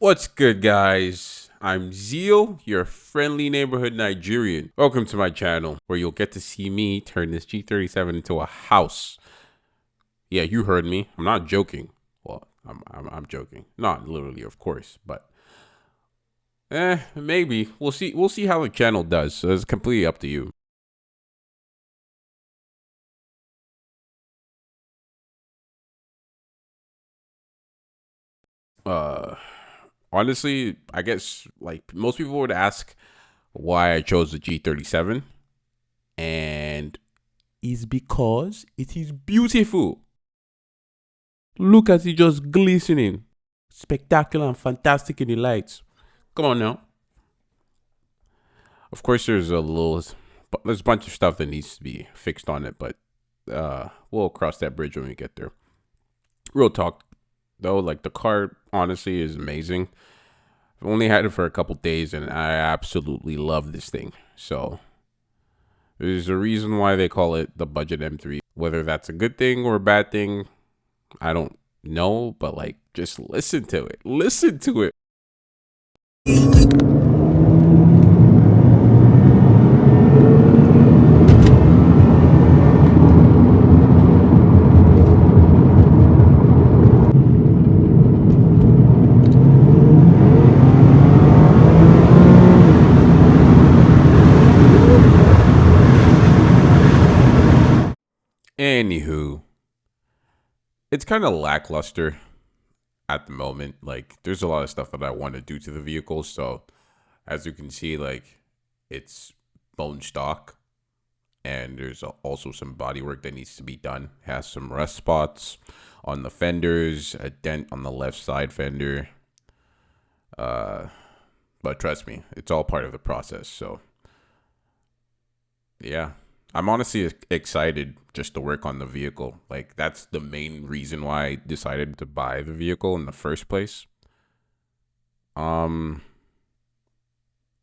What's good, guys? I'm Zio, your friendly neighborhood Nigerian. Welcome to my channel, where you'll get to see me turn this G37 into a house. Yeah, you heard me. I'm not joking. Well, I'm joking. Not literally, of course, but maybe we'll see. We'll see how the channel does. So it's completely up to you. Uh, Honestly, I guess like most people would ask why I chose the G37, and is because it is beautiful. Look at it just glistening, spectacular and fantastic in the lights. Come on now. Of course, there's a bunch of stuff that needs to be fixed on it, but we'll cross that bridge when we get there. Real talk, though, like the car honestly is amazing. I've only had it for a couple days, and I absolutely love this thing. So there's a reason why they call it the budget M3. Whether that's a good thing or a bad thing, I don't know, but like just listen to it. Listen to it. Anywho, it's kind of lackluster at the moment. Like, there's a lot of stuff that I want to do to the vehicle. So, as you can see, like, it's bone stock, and there's also some body work that needs to be done. It has some rust spots on the fenders, a dent on the left side fender. But trust me, it's all part of the process. So, yeah. I'm honestly excited just to work on the vehicle. Like, that's the main reason why I decided to buy the vehicle in the first place. Um,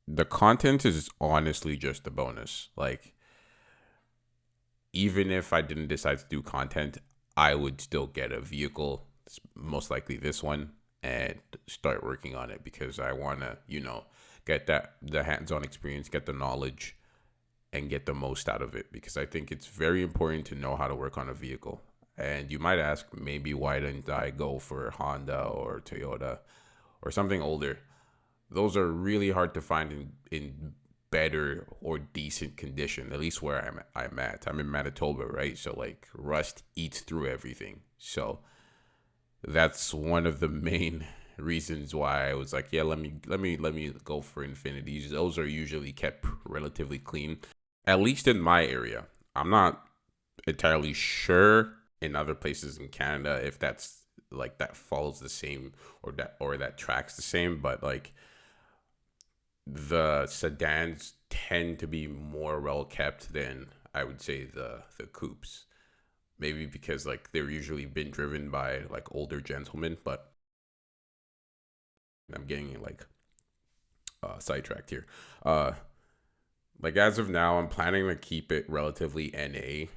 the content is honestly just a bonus. Like, even if I didn't decide to do content, I would still get a vehicle, most likely this one, and start working on it because I want to, get the hands-on experience, get the knowledge, and get the most out of it, because I think it's very important to know how to work on a vehicle. And you might ask, maybe why didn't I go for Honda or Toyota or something older? Those are really hard to find in better or decent condition, at least where I'm at. I'm in Manitoba, right? So like rust eats through everything. So that's one of the main reasons why I was like, yeah, let me go for Infinities. Those are usually kept relatively clean, at least in my area. I'm not entirely sure in other places in Canada if that's like that follows the same, or that tracks the same, but like the sedans tend to be more well kept than I would say the coupes. Maybe because like they're usually been driven by like older gentlemen, but I'm getting like sidetracked here. Uh like as of now, I'm planning to keep it relatively NA.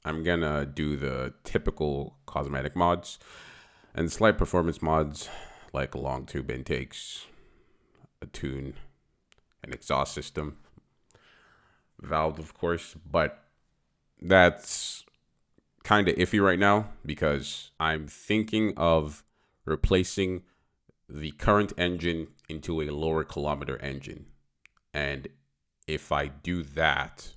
I'm gonna do the typical cosmetic mods and slight performance mods like long tube intakes, a tune, an exhaust system, valve, of course, but that's kind of iffy right now because I'm thinking of replacing the current engine into a lower kilometer engine. And if I do that,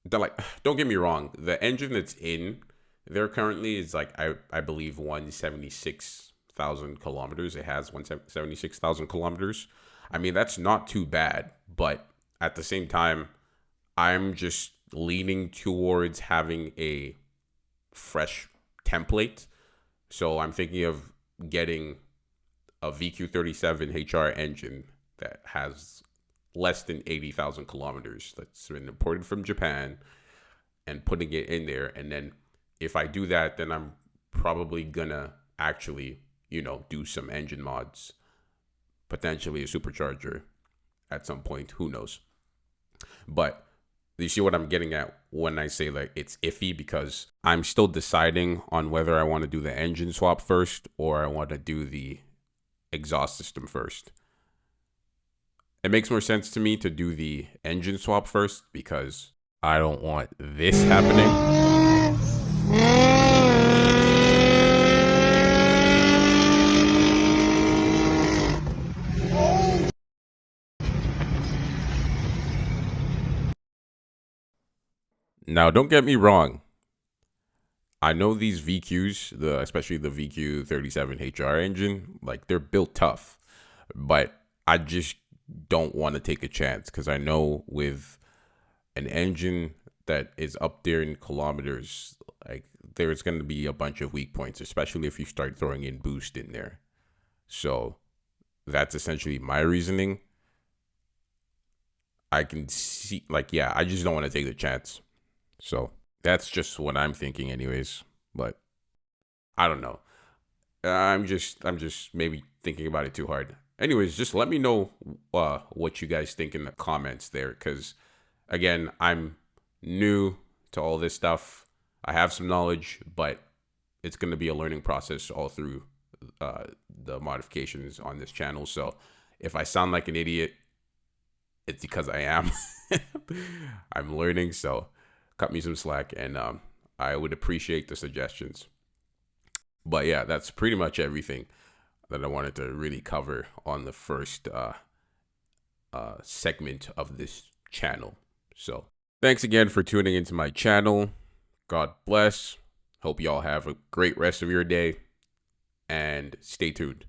don't get me wrong, the engine that's in there currently is like I believe 176,000 kilometers. It has 176,000 kilometers. I mean, that's not too bad, but at the same time, I'm just leaning towards having a fresh template. So I'm thinking of getting a VQ37 HR engine that has less than 80,000 kilometers, that's been imported from Japan, and putting it in there. And then if I do that, then I'm probably gonna actually, do some engine mods, potentially a supercharger at some point. Who knows? But You see what I'm getting at when I say like it's iffy, because I'm still deciding on whether I want to do the engine swap first or I want to do the exhaust system first. It makes more sense to me to do the engine swap first because I don't want this happening. Now, don't get me wrong. I know these VQs, especially the VQ37 HR engine, like they're built tough, but I just don't want to take a chance because I know with an engine that is up there in kilometers, like there's going to be a bunch of weak points, especially if you start throwing in boost in there. So that's essentially my reasoning. I can see, like, yeah, I just don't want to take the chance. So that's just what I'm thinking, anyways. But I don't know. I'm just maybe thinking about it too hard. Anyways, just let me know what you guys think in the comments there, because again, I'm new to all this stuff. I have some knowledge, but it's going to be a learning process all through the modifications on this channel. So if I sound like an idiot, it's because I am. I'm learning, so cut me some slack, and I would appreciate the suggestions. But yeah, that's pretty much everything that I wanted to really cover on the first segment of this channel. So thanks again for tuning into my channel. God bless. Hope y'all have a great rest of your day, and stay tuned.